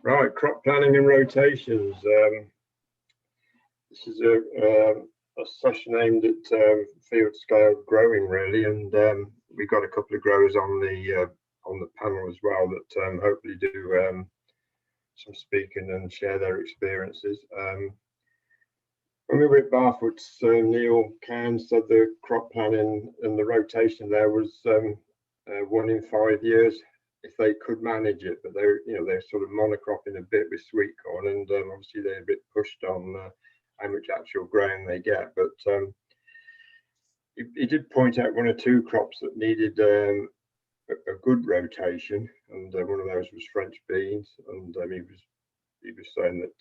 Right, crop planning and rotations. This is a session aimed at field scale growing, really, and we've got a couple of growers on the panel as well that hopefully do some speaking and share their experiences. When we were at Barfoot's, Neil Cairn said the crop planning and the rotation there was 1 in 5 years if they could manage it, but they're sort of monocropping a bit with sweet corn, and obviously they're a bit pushed on how much actual grain they get. But he did point out 1 or 2 crops that needed a good rotation, and one of those was French beans, and he was saying that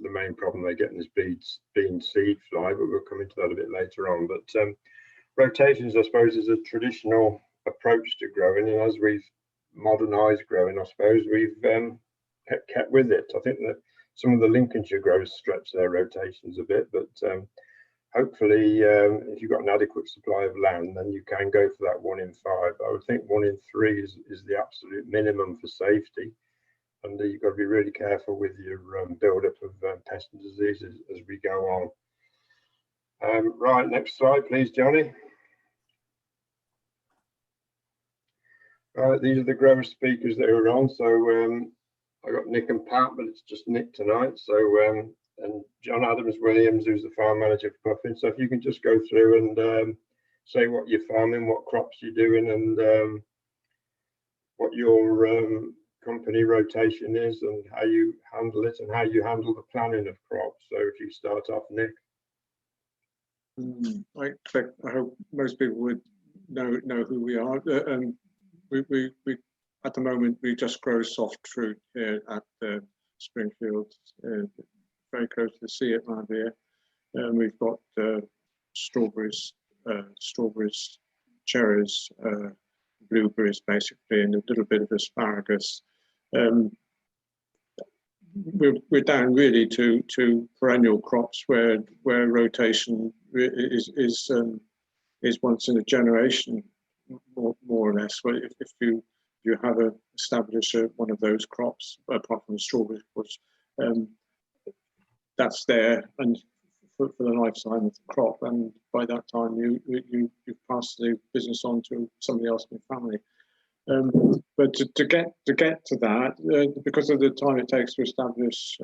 the main problem they're getting is bean seed fly, but we'll come into that a bit later on. But rotations, I suppose, is a traditional approach to growing, and as we've modernized growing, I suppose we've kept with it. I think that some of the Lincolnshire growers stretch their rotations a bit, but hopefully if you've got an adequate supply of land, then you can go for that 1 in 5. I would think 1 in 3 is the absolute minimum for safety, and you've got to be really careful with your build-up of pests and diseases as we go on. Right, next slide please, Johnny. Right, these are the grower speakers that are on. So I got Nick and Pat, but it's just Nick tonight. So and John Adams Williams, who's the farm manager for Puffin. So if you can just go through and say what you're farming, what crops you're doing, and what your company rotation is, and how you handle it, and how you handle the planning of crops. So if you start off, Nick. I hope most people would know who we are. We at the moment we just grow soft fruit here at Springfield, very close to the sea around here, and we've got strawberries, cherries, blueberries basically, and a little bit of asparagus. We're down really to perennial crops where rotation is once in a generation, more or less. Well, if you have established one of those crops, apart from the strawberries, of course, that's there and for the lifetime of the crop, and by that time you pass the business on to somebody else in the family. But to get to that, because of the time it takes to establish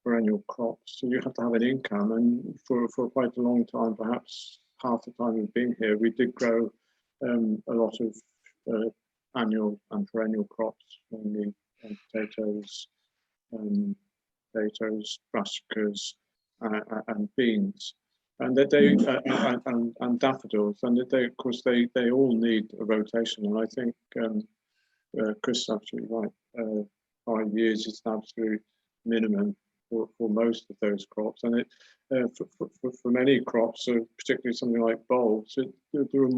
perennial crops, so you have to have an income, and for quite a long time, perhaps half the time we've been here, we did grow a lot of annual and perennial crops, mainly potatoes, brassicas, and beans, and and daffodils, and of course they all need a rotation. And I think Chris is absolutely right. 5 years is an absolute minimum for most of those crops, and for many crops, so particularly something like bulbs, there's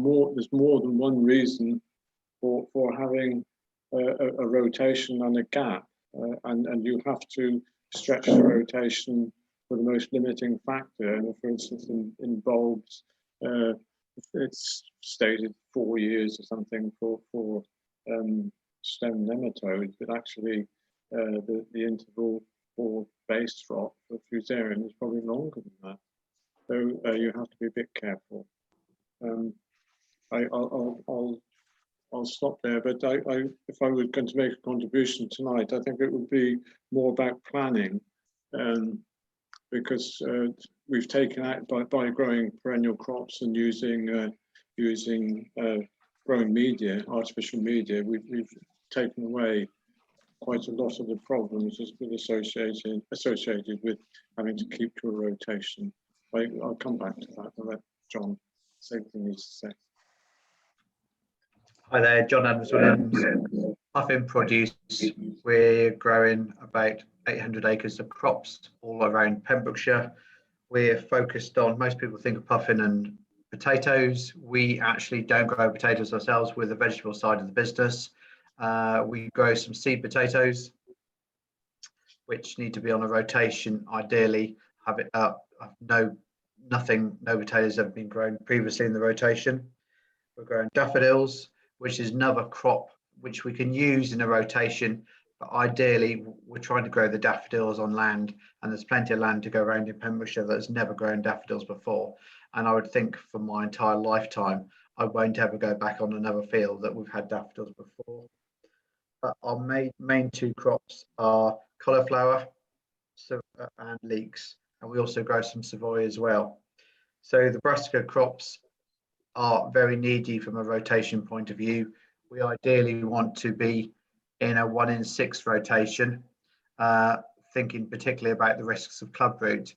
more than one reason for having a rotation and a gap, and you have to stretch the rotation for the most limiting factor. And for instance, in bulbs, it's stated 4 years or something for stem nematodes, but actually the interval for base drop for fusarium is probably longer than that. So you have to be a bit careful. I'll stop there, but if I was going to make a contribution tonight, I think it would be more about planning, because we've taken out by growing perennial crops and using growing media, artificial media, we've taken away quite a lot of the problems associated with having to keep to a rotation. I'll come back to that and let John say what he needs to say. Hi there, John Adams Williams. Puffin Produce. We're growing about 800 acres of crops all around Pembrokeshire. We're focused on, most people think of Puffin and potatoes. We actually don't grow potatoes ourselves. We're the vegetable side of the business. We grow some seed potatoes, which need to be on a rotation. Ideally, have it up. No potatoes have been grown previously in the rotation. We're growing daffodils, which is another crop which we can use in a rotation, but ideally we're trying to grow the daffodils on land, and there's plenty of land to go around in Pembrokeshire that's never grown daffodils before. And I would think for my entire lifetime, I won't ever go back on another field that we've had daffodils before. But our main two crops are cauliflower and leeks, and we also grow some Savoy as well. So the brassica crops are very needy from a rotation point of view. We ideally want to be in a 1 in 6 rotation, thinking particularly about the risks of clubroot.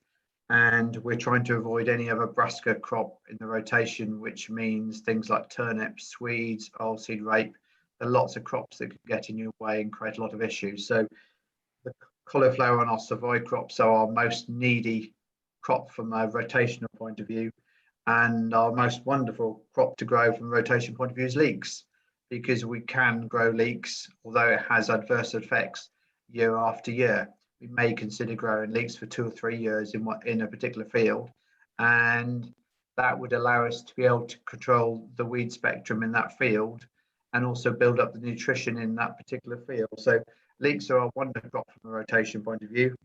And we're trying to avoid any other brassica crop in the rotation, which means things like turnips, Swedes, oilseed rape. There are lots of crops that could get in your way and create a lot of issues. So the cauliflower and our Savoy crops are our most needy crop from a rotational point of view. And our most wonderful crop to grow from a rotation point of view is leeks, because we can grow leeks, although it has adverse effects year after year. We may consider growing leeks for 2 or 3 years in a particular field, and that would allow us to be able to control the weed spectrum in that field and also build up the nutrition in that particular field. So leeks are a wonder crop from a rotation point of view,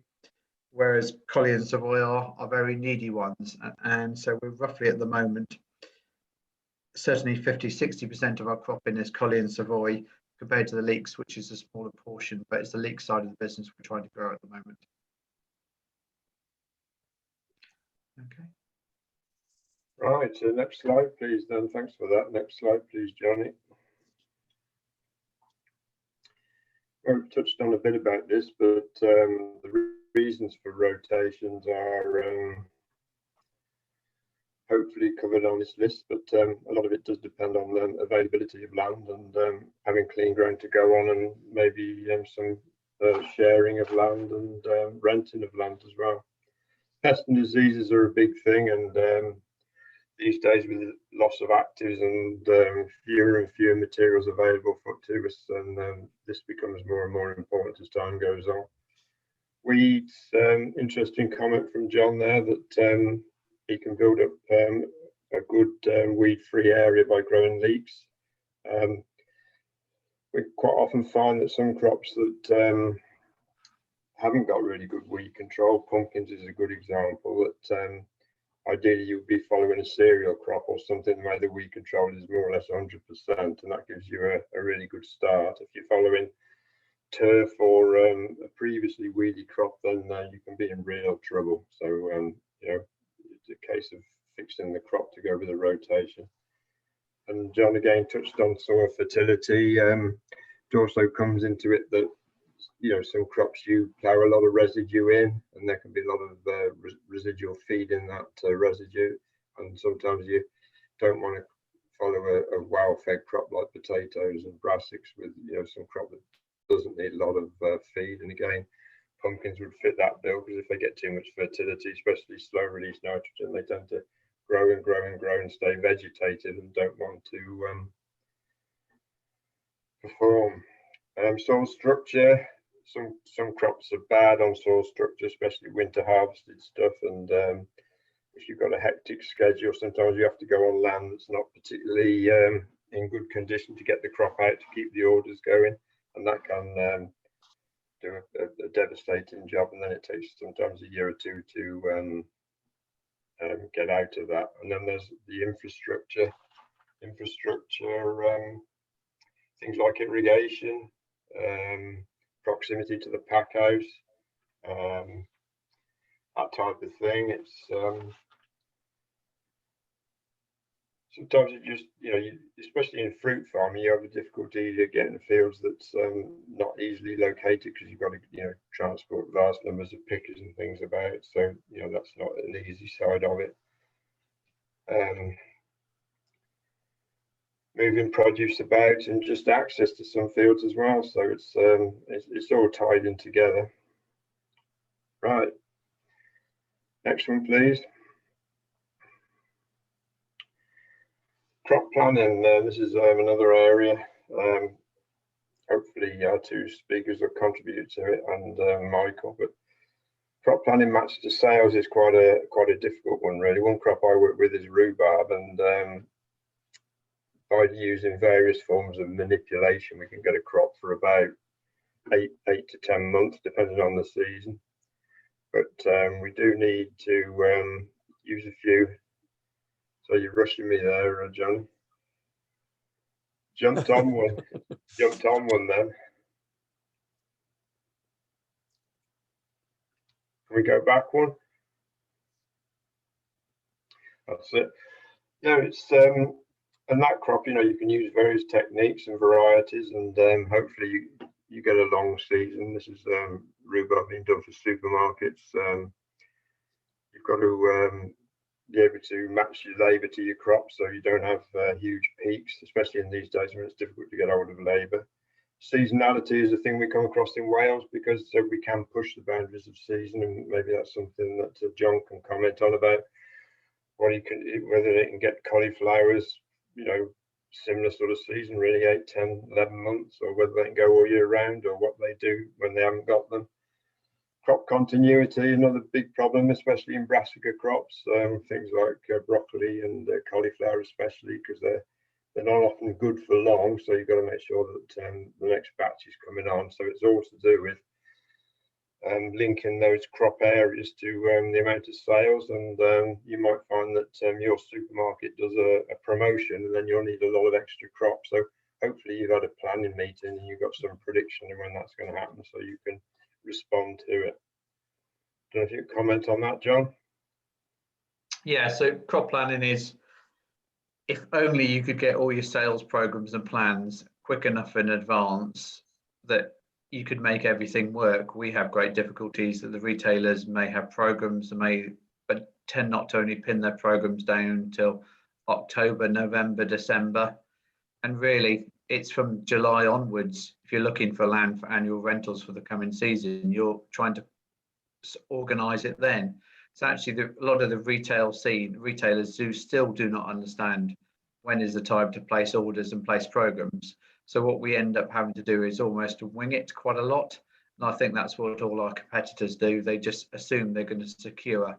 whereas collie and Savoy are very needy ones. And so we're roughly at the moment, certainly 50-60% of our cropping is collie and Savoy compared to the leeks, which is a smaller portion, but it's the leek side of the business we're trying to grow at the moment. Okay. Right, so next slide, please, then. Thanks for that. Next slide, please, Johnny. We've touched on a bit about this, but the reasons for rotations are hopefully covered on this list, but a lot of it does depend on the availability of land and having clean ground to go on, and maybe some sharing of land and renting of land as well. Pests and diseases are a big thing, and these days with the loss of actives and fewer and fewer materials available to us, and this becomes more and more important as time goes on. Weeds, interesting comment from John there that he can build up a good weed-free area by growing leeks. We quite often find that some crops that haven't got really good weed control, pumpkins is a good example, that ideally you'll be following a cereal crop or something where the weed control is more or less 100%, and that gives you a really good start. If you're following turf or a previously weedy crop, then you can be in real trouble. So you know, it's a case of fixing the crop to go with the rotation. And John again touched on soil fertility. It also comes into it that some crops you plough a lot of residue in, and there can be a lot of residual feed in that residue, and sometimes you don't want to follow a well-fed crop like potatoes and brassicas with some crop that doesn't need a lot of feed. And again, pumpkins would fit that bill, because if they get too much fertility, especially slow release nitrogen, they tend to grow and grow and grow and stay vegetated and don't want to perform. Soil structure. Some crops are bad on soil structure, especially winter harvested stuff, and if you've got a hectic schedule, sometimes you have to go on land that's not particularly in good condition to get the crop out to keep the orders going, and that can do a devastating job, and then it takes sometimes a year or two to get out of that. And then there's the infrastructure, things like irrigation, proximity to the pack house, that type of thing. It's sometimes it just, especially in fruit farming, you have a difficulty getting fields that's not easily located, because you've got to transport vast numbers of pickers and things about. So that's not an easy side of it. Moving produce about, and just access to some fields as well. So it's all tied in together. Right. Next one, please. Crop planning. This is another area. Hopefully our two speakers will contribute to it, and Michael. But crop planning matched to sales is quite a difficult one, really. One crop I work with is rhubarb, and by using various forms of manipulation, we can get a crop for about 8 to 10 months, depending on the season. But we do need to use a few. So you're rushing me there, John. Jumped on one. Jumped on one then. Can we go back one? That's it. Yeah, it's and that crop, you know, you can use various techniques and varieties, and hopefully you get a long season. This is rhubarb being done for supermarkets. You've got to be able to match your labour to your crop, so you don't have huge peaks, especially in these days when it's difficult to get hold of labour. Seasonality is a thing we come across in Wales, because we can push the boundaries of season, and maybe that's something that John can comment on about what you can, whether they can get cauliflowers, you know, similar sort of season, really 8, 10, 11 months, or whether they can go all year round, or what they do when they haven't got them. Crop continuity, another big problem, especially in brassica crops, things like broccoli and cauliflower especially, because they're not often good for long, so you've got to make sure that the next batch is coming on. So it's all to do with linking those crop areas to the amount of sales, and you might find that your supermarket does a promotion, and then you'll need a lot of extra crop. So hopefully you've had a planning meeting and you've got some prediction of when that's going to happen, so you can respond to it. Don't know if you can comment on that, John? Yeah, so crop planning is, if only you could get all your sales programs and plans quick enough in advance that you could make everything work. We have great difficulties that the retailers may have programs, but tend not to only pin their programs down until October, November, December. And really, it's from July onwards. If you're looking for land for annual rentals for the coming season, you're trying to organise it then. So actually, a lot of the retailers still do not understand when is the time to place orders and place programs. So what we end up having to do is almost wing it quite a lot. And I think that's what all our competitors do. They just assume they're going to secure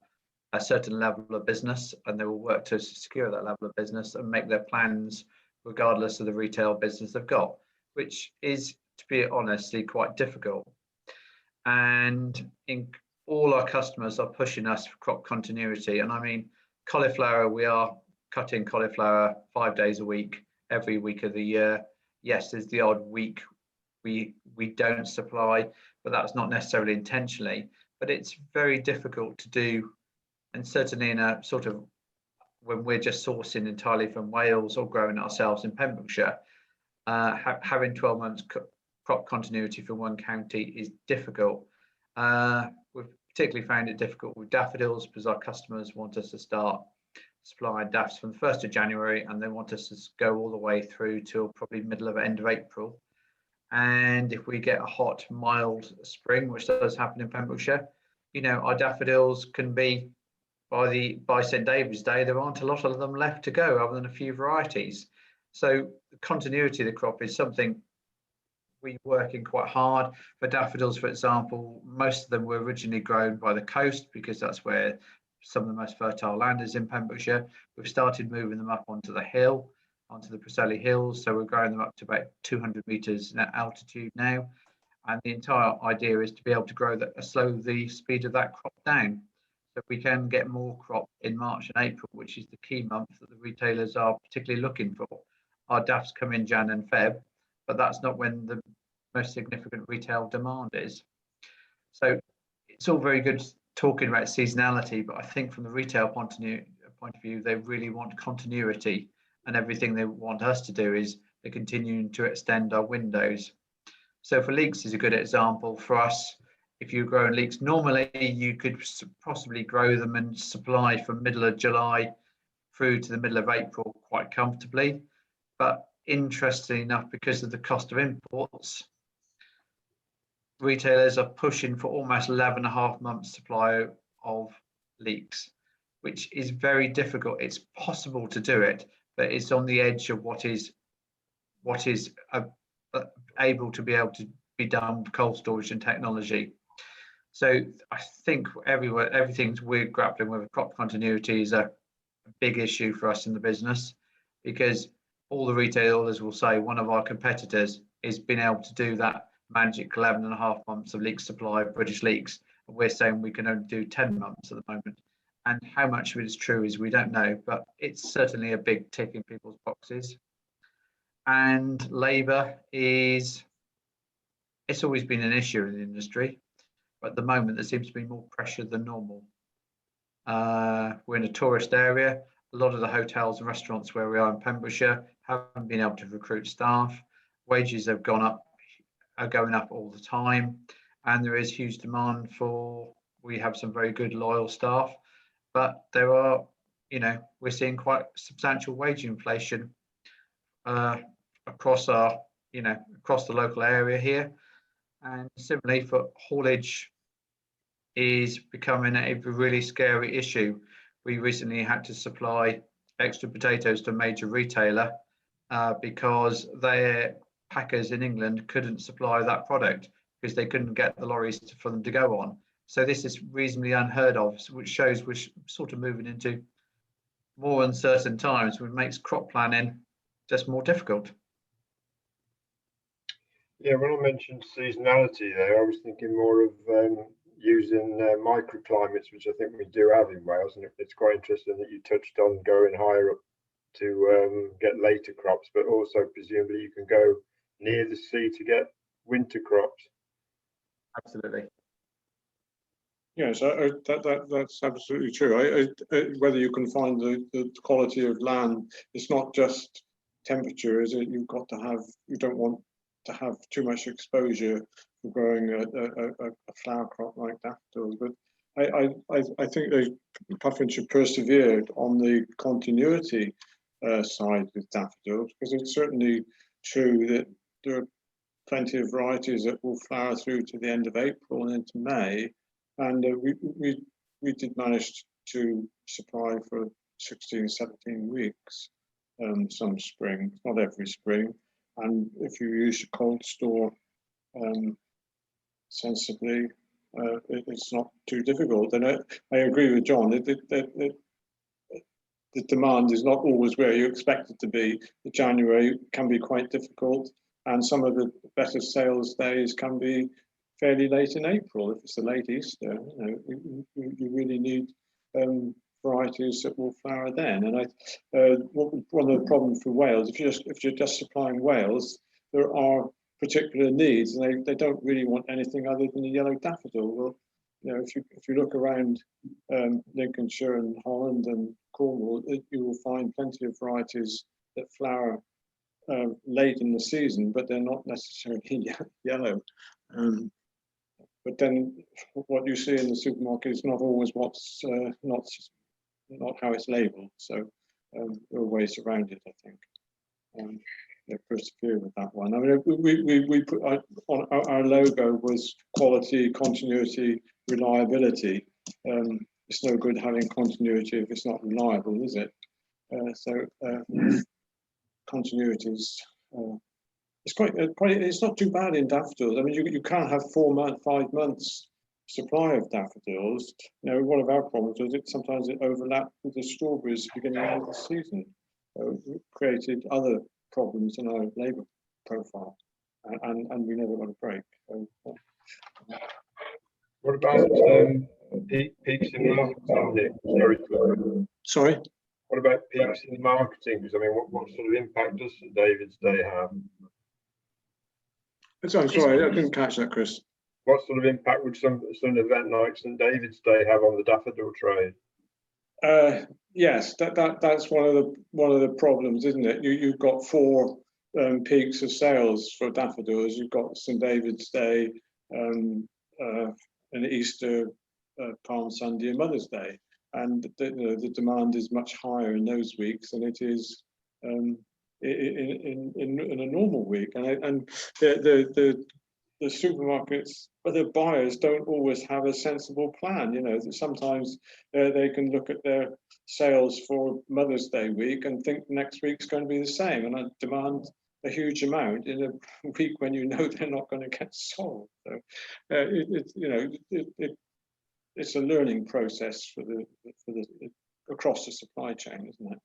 a certain level of business, and they will work to secure that level of business and make their plans regardless of the retail business they've got, which is, to be honestly, quite difficult. And all our customers are pushing us for crop continuity. And I mean, cauliflower, we are cutting cauliflower 5 days a week, every week of the year. Yes, there's the odd week we don't supply, but that's not necessarily intentionally. But it's very difficult to do, and certainly in a sort of, when we're just sourcing entirely from Wales or growing ourselves in Pembrokeshire, having 12 months crop continuity for one county is difficult. We've particularly found it difficult with daffodils, because our customers want us to start supplying daffs from the 1st of January, and they want us to go all the way through till probably end of April. And if we get a hot, mild spring, which does happen in Pembrokeshire, you know, our daffodils can be, by St David's Day, there aren't a lot of them left to go, other than a few varieties. So the continuity of the crop is something we're working quite hard. For daffodils, for example, most of them were originally grown by the coast, because that's where some of the most fertile land is in Pembrokeshire. We've started moving them up onto the hill, onto the Preseli Hills. So we're growing them up to about 200 metres in altitude now. And the entire idea is to be able to slow the speed of that crop down. So we can get more crop in March and April, which is the key month that the retailers are particularly looking for. Our daffs come in Jan and Feb, but that's not when the most significant retail demand is. So it's all very good talking about seasonality, but I think from the retail point of view, they really want continuity, and everything they want us to do is they're continuing to extend our windows. So for leeks is a good example for us. If you're growing leeks, normally you could possibly grow them and supply from middle of July through to the middle of April quite comfortably. But interestingly enough, because of the cost of imports, retailers are pushing for almost 11.5 months supply of leeks, which is very difficult. It's possible to do it, but it's on the edge of what is able to be done with cold storage and technology. So I think everything we're grappling with crop continuity is a big issue for us in the business, because all the retailers will say one of our competitors is being able to do that magic 11 and a half months of leak supply, British leaks. And we're saying we can only do 10 months at the moment. And how much of it is true is we don't know, but it's certainly a big tick in people's boxes. And labour is, it's always been an issue in the industry, but at the moment there seems to be more pressure than normal. We're in a tourist area. A lot of the hotels and restaurants where we are in Pembrokeshire haven't been able to recruit staff. Wages have gone up, are going up all the time, and there is huge demand for, we have some very good loyal staff, but there are, you know, we're seeing quite substantial wage inflation across our, you know, across the local area here. And similarly for haulage is becoming a really scary issue. We recently had to supply extra potatoes to a major retailer because their packers in England couldn't supply that product because they couldn't get the lorries for them to go on. So this is reasonably unheard of, which shows we're sort of moving into more uncertain times, which makes crop planning just more difficult. Yeah, when I mentioned seasonality there, I was thinking more of using microclimates, which I think we do have in Wales, and it's quite interesting that you touched on going higher up to get later crops, but also presumably you can go near the sea to get winter crops. Absolutely. Yes, that's absolutely true. Whether you can find the quality of land, it's not just temperature, is it? You've got to have, you don't want to have too much exposure for growing a flower crop like daffodils. But I think Puffin should persevere on the continuity side with daffodils, because it's certainly true that there are plenty of varieties that will flower through to the end of April and into May. And we did manage to supply for 16, 17 weeks some spring, not every spring. And if you use your cold store sensibly, it's not too difficult. And I agree with John, the demand is not always where you expect it to be. The January can be quite difficult, and some of the better sales days can be fairly late in April. If it's a late Easter, you really need varieties that will flower then. And one of the problems for Wales, if you're just supplying Wales, there are particular needs, and they don't really want anything other than a yellow daffodil. Well, you know, if you look around Lincolnshire and Holland and Cornwall, you will find plenty of varieties that flower late in the season, but they're not necessarily yellow. But then what you see in the supermarket is not always what's not how it's labelled. So there are ways around it, I think. Persevere with that one. I mean, we put on our logo was quality, continuity, reliability. It's no good having continuity if it's not reliable, is it? Continuity is. It's not too bad in daffodils. I mean, you can have 5 months supply of daffodils. You know, one of our problems was sometimes it overlapped with the strawberries beginning of the season. It created other problems in our labour profile, and we never got a break. So, what about peaks in marketing? Sorry? What about peaks in marketing? Because I mean, what sort of impact does St David's Day have? I'm sorry, I didn't catch that, Chris. What sort of impact would some event like St David's Day have on the daffodil trade? Yes, that's one of the problems, isn't it? You've got 4 peaks of sales for daffodils. You've got St David's Day, and Easter, Palm Sunday, and Mother's Day, and the demand is much higher in those weeks than it is in a normal week. And the supermarkets, but the buyers don't always have a sensible plan. You know, sometimes they can look at their sales for Mother's Day week and think next week's going to be the same, and demand a huge amount in a week when you know they're not going to get sold. So it's a learning process for the across the supply chain, isn't it?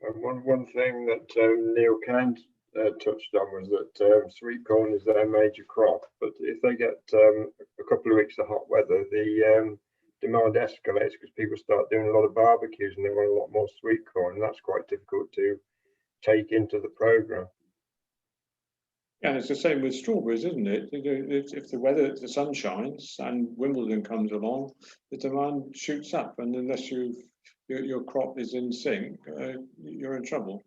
One thing that Neil Kent touched on was that sweet corn is their major crop, but if they get a couple of weeks of hot weather, the demand escalates because people start doing a lot of barbecues and they want a lot more sweet corn, and that's quite difficult to take into the program. Yeah, it's the same with strawberries, isn't it? If the sun shines and Wimbledon comes along, the demand shoots up, and unless your crop is in sync, you're in trouble.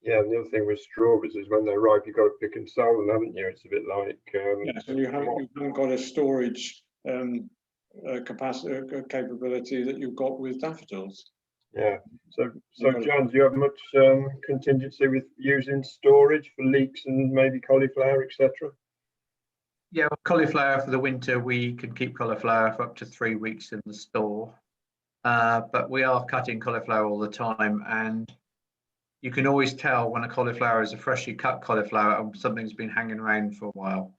Yeah, and the other thing with strawberries is when they're ripe, you've got to pick and sell them, haven't you? It's a bit like yes, and you haven't got a storage capacity capability that you've got with daffodils. Yeah. So John, do you have much contingency with using storage for leeks and maybe cauliflower, etc.? Yeah, well, cauliflower for the winter, we can keep cauliflower for up to 3 weeks in the store, but we are cutting cauliflower all the time, and you can always tell when a cauliflower is a freshly cut cauliflower and something's been hanging around for a while,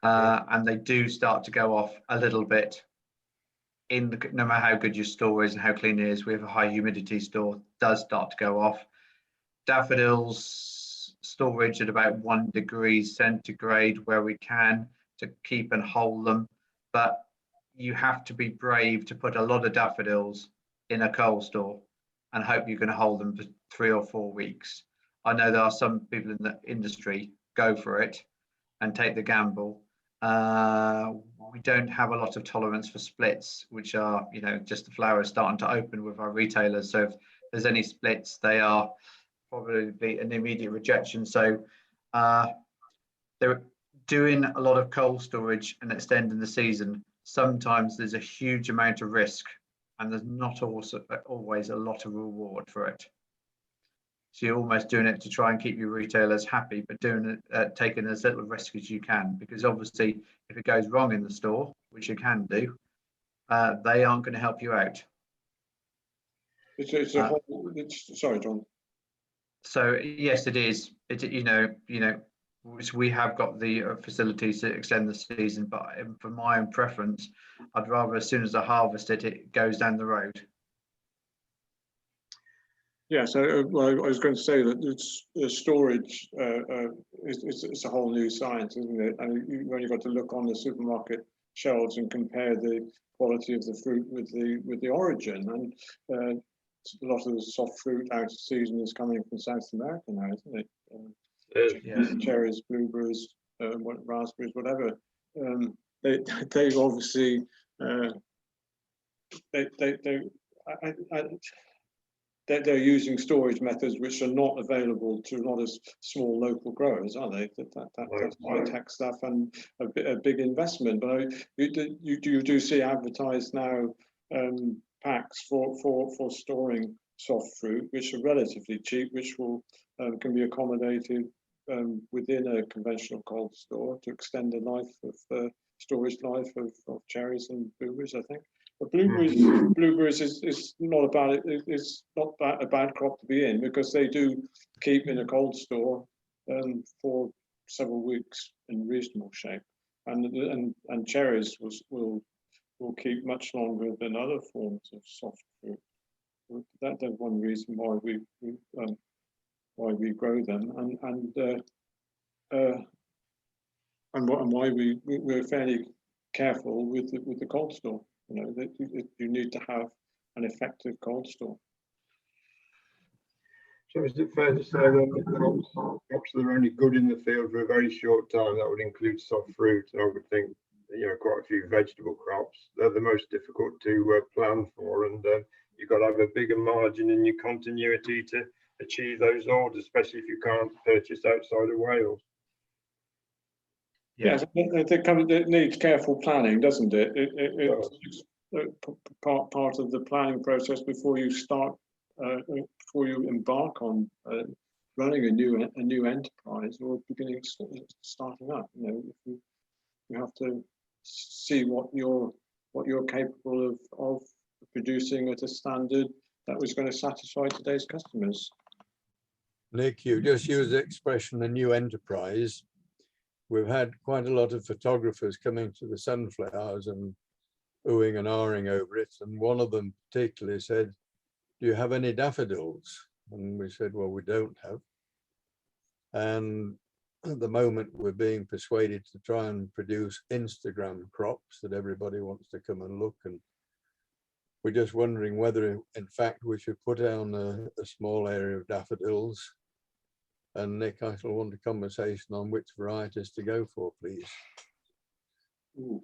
and they do start to go off a little bit. No matter how good your store is and how clean it is, we have a high humidity store, does start to go off. Daffodils storage at about 1 degree centigrade where we can to keep and hold them, but you have to be brave to put a lot of daffodils in a cold store and hope you can hold them for 3 or 4 weeks. I know there are some people in the industry go for it and take the gamble. We don't have a lot of tolerance for splits, which are, just the flowers starting to open with our retailers. So if there's any splits, they are probably an immediate rejection. So they're doing a lot of cold storage and extending the season. Sometimes there's a huge amount of risk, and there's not also always a lot of reward for it. So you're almost doing it to try and keep your retailers happy, but doing it, taking as little risk as you can, because obviously if it goes wrong in the store, which it can do, they aren't going to help you out. Sorry, John. So yes, it is. We have got the facilities to extend the season, but for my own preference, I'd rather as soon as I harvest it, it goes down the road. Yeah, so I was going to say that storage it's a whole new science, isn't it? And you've only got to look on the supermarket shelves and compare the quality of the fruit with the origin. And a lot of the soft fruit out of season is coming from South America now, isn't it? Yes. Cherries, blueberries, raspberries, whatever. They've obviously they're using storage methods which are not available to a lot of small local growers, are they? That's high-tech stuff and a big investment. But you do see advertised now packs for storing soft fruit, which are relatively cheap, which can be accommodated within a conventional cold store to extend the life of storage life of cherries and blueberries, I think. But blueberries is not about it. It's not a bad crop to be in, because they do keep in a cold store for several weeks in reasonable shape, and cherries will keep much longer than other forms of soft fruit. That's one reason why we grow them, and why we're fairly careful with the cold store. That you need to have an effective cold store. So is it fair to say that crops that are only good in the field for a very short time, that would include soft fruit, and I would think, quite a few vegetable crops, they're the most difficult to plan for, and you've got to have a bigger margin in your continuity to achieve those orders, especially if you can't purchase outside of Wales. Yes, it needs careful planning, doesn't it? It's part of the planning process before you start, before you embark on running a new enterprise or starting up. You have to see what you're capable of producing at a standard that was going to satisfy today's customers. Nick, you just used the expression "a new enterprise." We've had quite a lot of photographers coming to the sunflowers and oohing and ahhing over it. And one of them particularly said, "Do you have any daffodils?" And we said, "Well, we don't have." And at the moment, we're being persuaded to try and produce Instagram crops that everybody wants to come and look. And we're just wondering whether, in fact, we should put down a small area of daffodils. And Nick, I shall want a conversation on which varieties to go for, please. Ooh.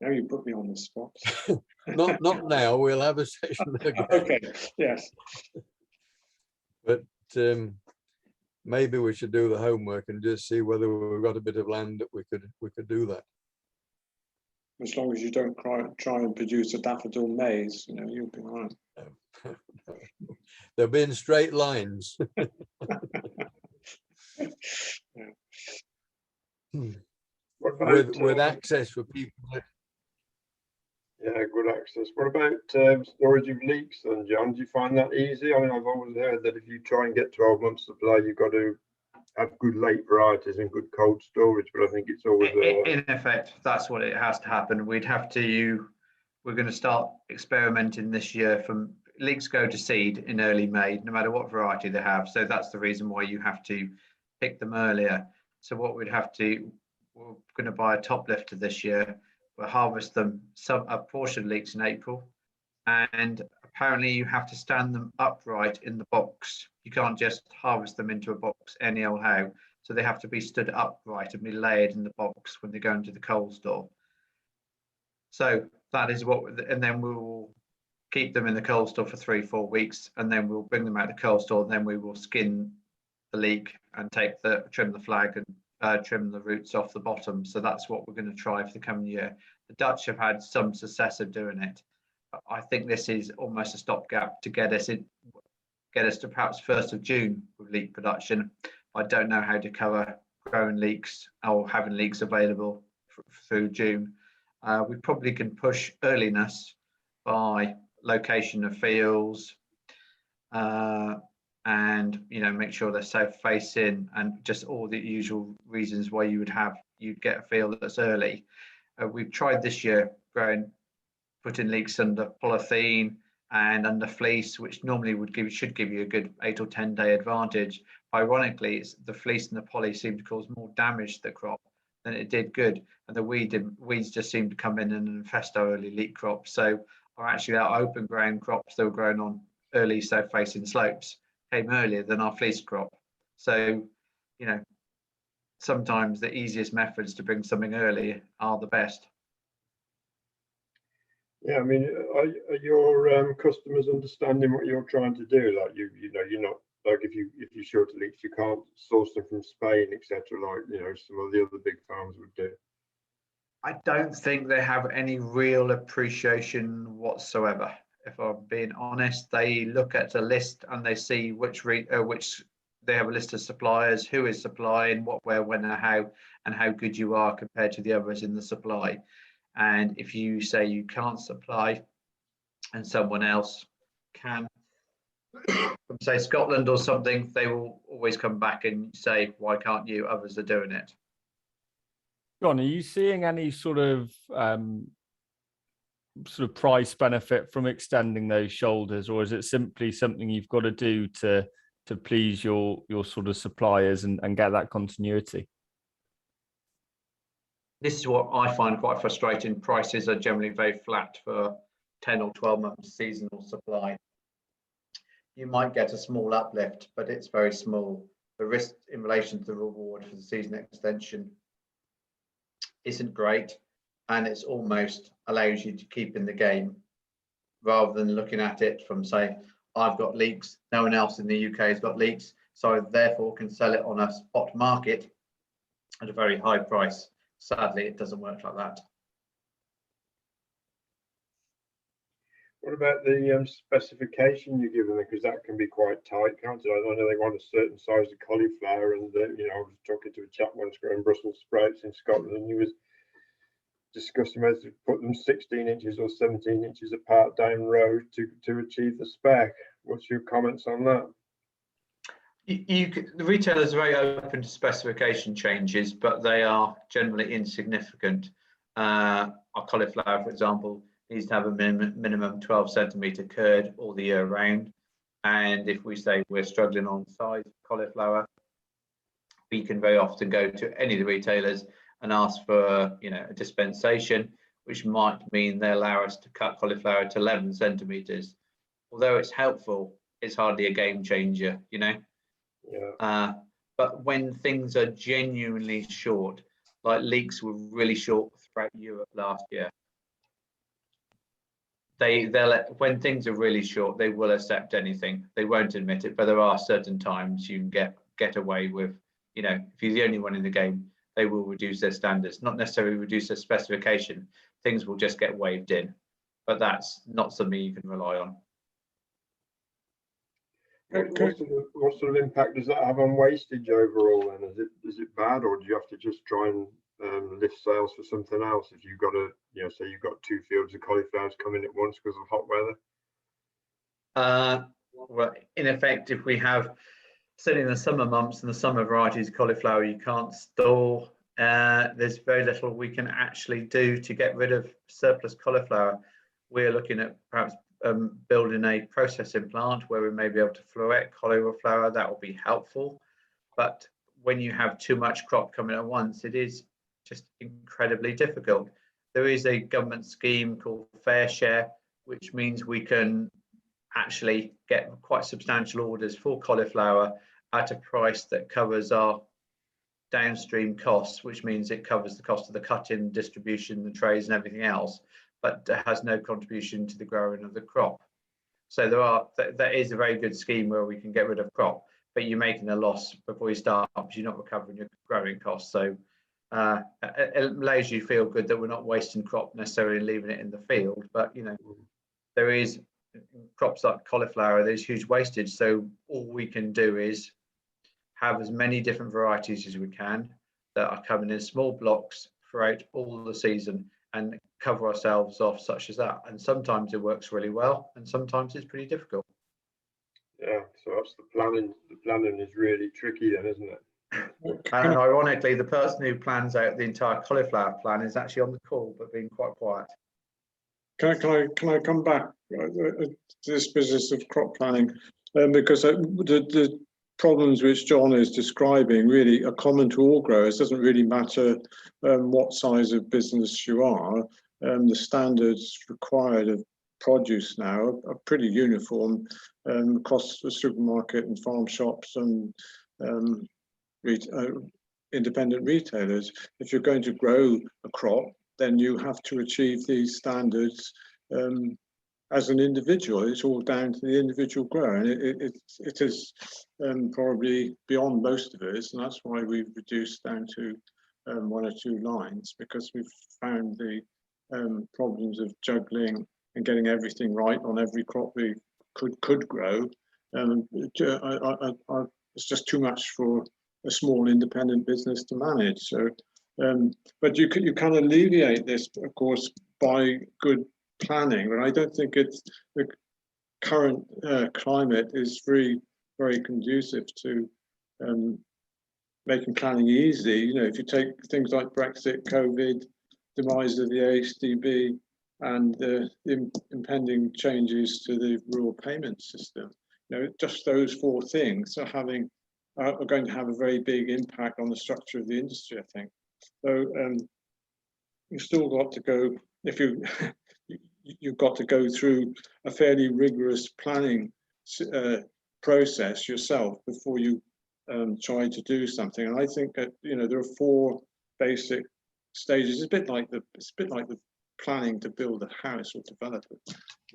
Now you put me on the spot. Not now. We'll have a session again. Okay. Yes. But maybe we should do the homework and just see whether we've got a bit of land that we could do that. As long as you don't try and produce a daffodil maze, you know, you'll be all right. They'll be in straight lines. with access for people. Yeah, good access. What about storage of leeks then, John? Do you find that easy? I mean, I've always heard that if you try and get 12 months supply, you've got to have good late varieties and good cold storage, but I think it's always in effect, that's what it has to happen. We're going to start experimenting this year. From leeks go to seed in early May, no matter what variety they have. So that's the reason why you have to pick them earlier. So what we're going to buy a top lifter this year. We'll harvest them, a portion of leeks in April, and apparently you have to stand them upright in the box. You can't just harvest them into a box any old how. So they have to be stood upright and be layered in the box when they go into the cold store. So that is and then we'll keep them in the cold store for 3-4 weeks, and then we'll bring them out of the cold store, and then we will skin the leek and trim the flag and trim the roots off the bottom. So that's what we're going to try for the coming year. The Dutch have had some success of doing it. I think this is almost a stopgap to get us to perhaps 1st of June with leek production. I don't know how to cover growing leeks or having leeks available through June. We probably can push earliness by location of fields, and make sure they're south facing, and just all the usual reasons why you'd get a field that's early. We've tried this year putting leeks under polythene and under fleece, which normally should give you a good 8 or 10 day advantage. Ironically, it's the fleece and the poly seem to cause more damage to the crop than it did good, and the weeds just seem to come in and infest our early leek crops. So actually our open ground crops that were grown on early south facing slopes came earlier than our fleece crop. So sometimes the easiest methods to bring something early are the best. Yeah, I mean, are your customers understanding what you're trying to do? Like you're not, like if you're short of leeks, you can't source them from Spain, etc. Like some of the other big farms would do. I don't think they have any real appreciation whatsoever. If I'm being honest, they look at a list and they see which they have a list of suppliers, who is supplying, what, where, when, and how good you are compared to the others in the supply. And if you say you can't supply and someone else can, from say Scotland or something, they will always come back and say, why can't you? Others are doing it. John, are you seeing any sort of price benefit from extending those shoulders, or is it simply something you've got to do to please your sort of suppliers and get that continuity? This is what I find quite frustrating. Prices are generally very flat for 10 or 12 months seasonal supply. You might get a small uplift, but it's very small. The risk in relation to the reward for the season extension isn't great, and it's almost allows you to keep in the game rather than looking at it from, say, I've got leeks, no one else in the UK has got leeks, so I therefore can sell it on a spot market at a very high price. Sadly, it doesn't work like that. What about the specification you're given them? Because that can be quite tight, can't it? I know they want a certain size of cauliflower, and I was talking to a chap once growing Brussels sprouts in Scotland, and he was discussing whether to put them 16 inches or 17 inches apart down row to achieve the spec. What's your comments on that? The retailers are very open to specification changes, but they are generally insignificant. Our cauliflower, for example, needs to have a minimum 12 centimetre curd all the year round, And if we say we're struggling on size cauliflower, we can very often go to any of the retailers and ask for, you know, a dispensation, which might mean they allow us to cut cauliflower to 11 centimeters. Although it's helpful, it's hardly a game changer, you know. Yeah. But when things are genuinely short, like leeks were really short throughout Europe last year, when things are really short, they will accept anything. They won't admit it, but there are certain times you can get away with, you know, if you're the only one in the game, they will reduce their standards, not necessarily reduce their specification. Things will just get waved in, but that's not something you can rely on. What sort of impact does that have on wastage overall? Then is it bad, or do you have to just try and lift sales for something else if you've got a, you know, say you've got 2 fields of cauliflowers coming at once because of hot weather? Well, in effect, if we have, certainly in the summer months and the summer varieties of cauliflower you can't store, there's very little we can actually do to get rid of surplus cauliflower. We're looking at perhaps building a processing plant where we may be able to fluorette cauliflower. That will be helpful, but when you have too much crop coming at once, it is just incredibly difficult. There is a government scheme called Fair Share, which means we can actually get quite substantial orders for cauliflower at a price that covers our downstream costs, which means it covers the cost of the cutting, distribution, the trays and everything else, but has no contribution to the growing of the crop. So there is a very good scheme where we can get rid of crop, but you're making a loss before you start, because you're not recovering your growing costs. So it allows you to feel good that we're not wasting crop necessarily and leaving it in the field, but you know, there is crops like cauliflower, there's huge wastage. So all we can do is have as many different varieties as we can that are coming in small blocks throughout all the season and cover ourselves off such as that. And sometimes it works really well, and sometimes it's pretty difficult. Yeah, so that's the planning. The planning is really tricky then, isn't it? And ironically, the person who plans out the entire cauliflower plan is actually on the call, but being quite quiet. Can I come back to this business of crop planning, because the problems which John is describing really are common to all growers. It doesn't really matter what size of business you are. The standards required of produce now are pretty uniform across the supermarket and farm shops and independent retailers. If you're going to grow a crop, then you have to achieve these standards as an individual. It's all down to the individual grower, and it is probably beyond most of us, and that's why we've reduced down to 1 or 2 lines, because we've found the problems of juggling and getting everything right on every crop we could grow. It's just too much for a small independent business to manage. So, but you can alleviate this, of course, by good planning. But I don't think the current climate is very conducive to making planning easy. You know, if you take things like Brexit, COVID, demise of the ASDB, and the impending changes to the rural payment system, you know, just those 4 things are going to have a very big impact on the structure of the industry, I think. So you've still got to go, if you've got to go through a fairly rigorous planning process yourself before you try to do something. And I think that, you know, there are 4 basic stages. It's a bit like the planning to build a house or develop a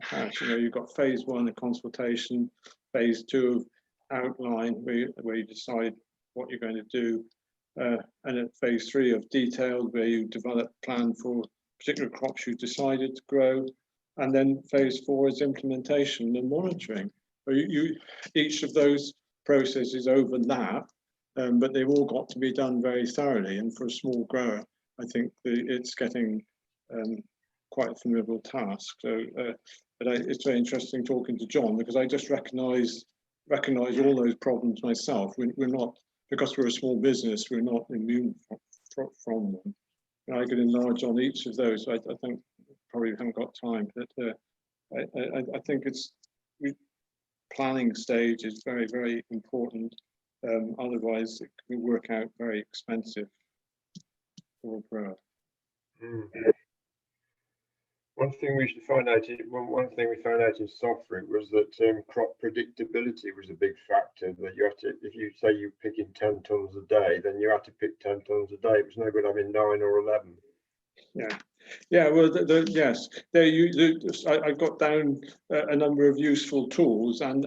house. You know, you've got phase 1 of consultation, phase 2 of outline, where you decide what you're going to do, and at phase 3 of detailed, where you develop a plan for particular crops you decided to grow, and then phase 4 is implementation and monitoring. So each of those processes overlap, but they've all got to be done very thoroughly. And for a small grower, I think it's getting quite a formidable task. So, but it's very interesting talking to John, because I just recognise all those problems myself. We're not, because we're a small business, we're not immune from them. And I could enlarge on each of those. I think probably haven't got time, but I think planning stage is very, very important. Otherwise, it can work out very expensive for a grower. One thing we should find out, one thing we found out in soft fruit was that crop predictability was a big factor. That you have to, if you say you're picking 10 tons a day, then you have to pick 10 tons a day. It was no good having 9 or 11. Yeah. Well, yes, I got down a number of useful tools, and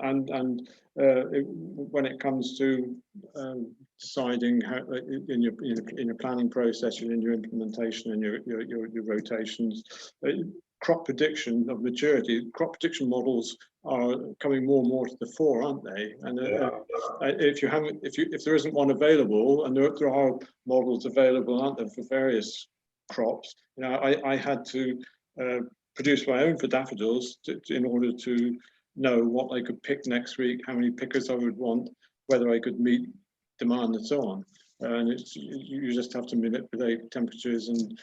when it comes to deciding how in your planning process and in your implementation and your rotations, crop prediction of maturity, crop prediction models are coming more and more to the fore, aren't they? And if there isn't one available, and there are models available, aren't there, for various crops, you know, I had to produce my own for daffodils in order to know what I could pick next week, how many pickers I would want, whether I could meet demand, and so on. And you just have to manipulate temperatures and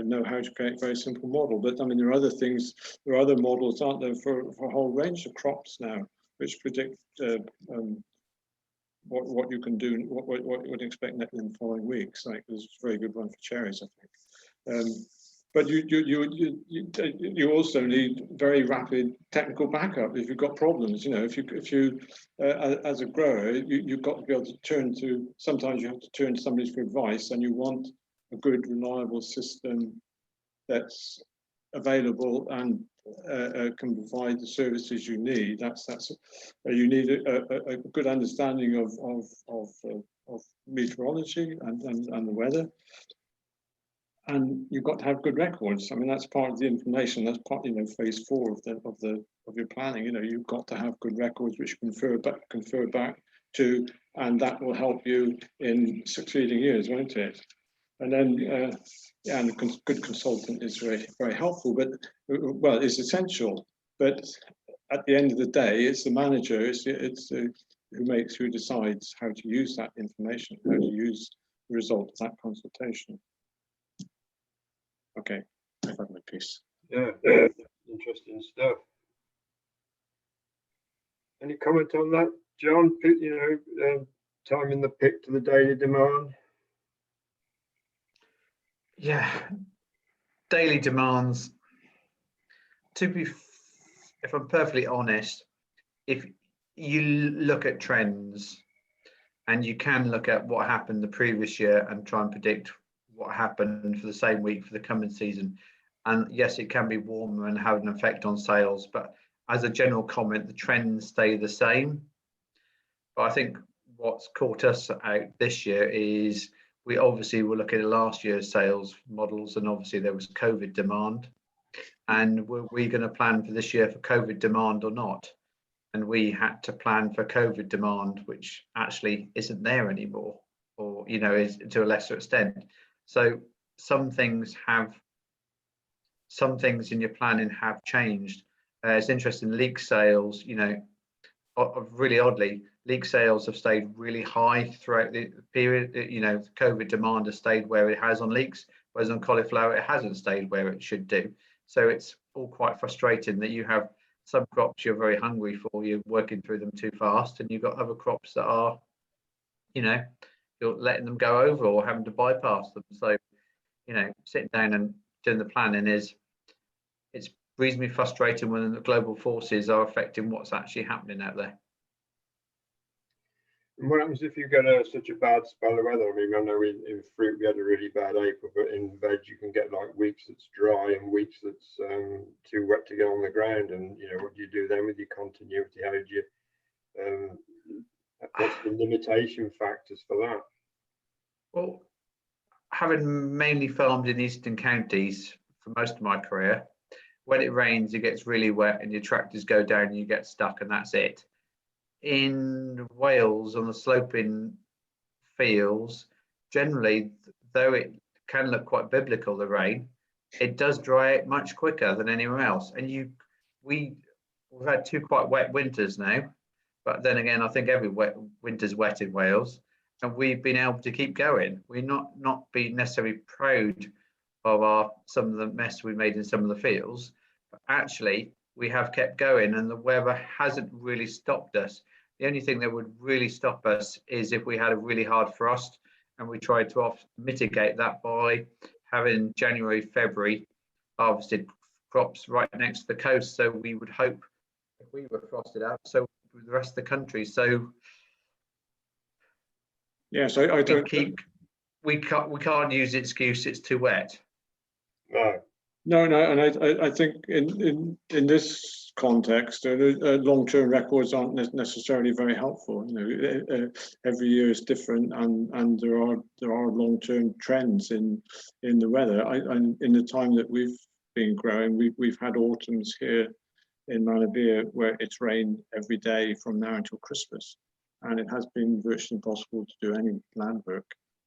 know how to create a very simple model. But I mean, there are other things, there are other models, aren't there, for a whole range of crops now, which predict what you can do, what you would expect in the following weeks. Like, there's a very good one for cherries, I think. But you also need very rapid technical backup if you've got problems. You know, if you as a grower, you've got to be able to turn to. Sometimes you have to turn to somebody for advice, and you want a good, reliable system that's available and can provide the services you need. You need a good understanding of meteorology and the weather. And you've got to have good records. I mean, that's part of the information. That's part, you know, phase 4 of your planning. You know, you've got to have good records which you confer back to, and that will help you in succeeding years, won't it? And then, yeah, and a good consultant is very, very helpful. But well, it's essential. But at the end of the day, it's the manager. Who decides how to use that information, how to use the result of that consultation. Okay, I've had my piece. Yeah, interesting stuff. Any comment on that, John? You know, timing the pick to the daily demand. Yeah, daily demands. If I'm perfectly honest, if you look at trends, and you can look at what happened the previous year and try and predict what happened for the same week for the coming season, and yes, it can be warmer and have an effect on sales, but as a general comment, the trends stay the same. But I think what's caught us out this year is we obviously were looking at last year's sales models, and obviously there was COVID demand, and were we going to plan for this year for COVID demand or not? And we had to plan for COVID demand, which actually isn't there anymore, or, you know, is to a lesser extent. So some things in your planning have changed. It's interesting, leek sales, you know, really oddly, leek sales have stayed really high throughout the period. You know, COVID demand has stayed where it has on leeks, whereas on cauliflower, it hasn't stayed where it should do. So it's all quite frustrating that you have some crops you're very hungry for, you're working through them too fast, and you've got other crops that are, you know, you're letting them go over or having to bypass them. So, you know, sitting down and doing the planning it's reasonably frustrating when the global forces are affecting what's actually happening out there. And what happens if you get such a bad spell of weather? I mean, I know in fruit we had a really bad April, but in veg you can get like weeks that's dry and weeks that's too wet to get on the ground. And you know, what do you do then with your continuity? How do you what's the limitation factors for that? Well, having mainly farmed in eastern counties for most of my career, when it rains it gets really wet and your tractors go down and you get stuck, and that's it. In Wales, on the sloping fields, generally, though it can look quite biblical, the rain, it does dry out much quicker than anywhere else. And we've had 2 quite wet winters now, but then again, I think every winter's wet in Wales, and we've been able to keep going. We're not being necessarily proud of some of the mess we made in some of the fields, but actually we have kept going, and the weather hasn't really stopped us. The only thing that would really stop us is if we had a really hard frost, and we tried to mitigate that by having January, February harvested crops right next to the coast. So we would hope if we were frosted out, so with the rest of the country. So yes, I don't we can't use the excuse it's too wet. No. No, and I think in this context, long-term records aren't necessarily very helpful. You know, every year is different, and there are long-term trends in the weather. And in the time that we've been growing, we've had autumns here in Malavia where it's rained every day from now until Christmas, and it has been virtually impossible to do any land work.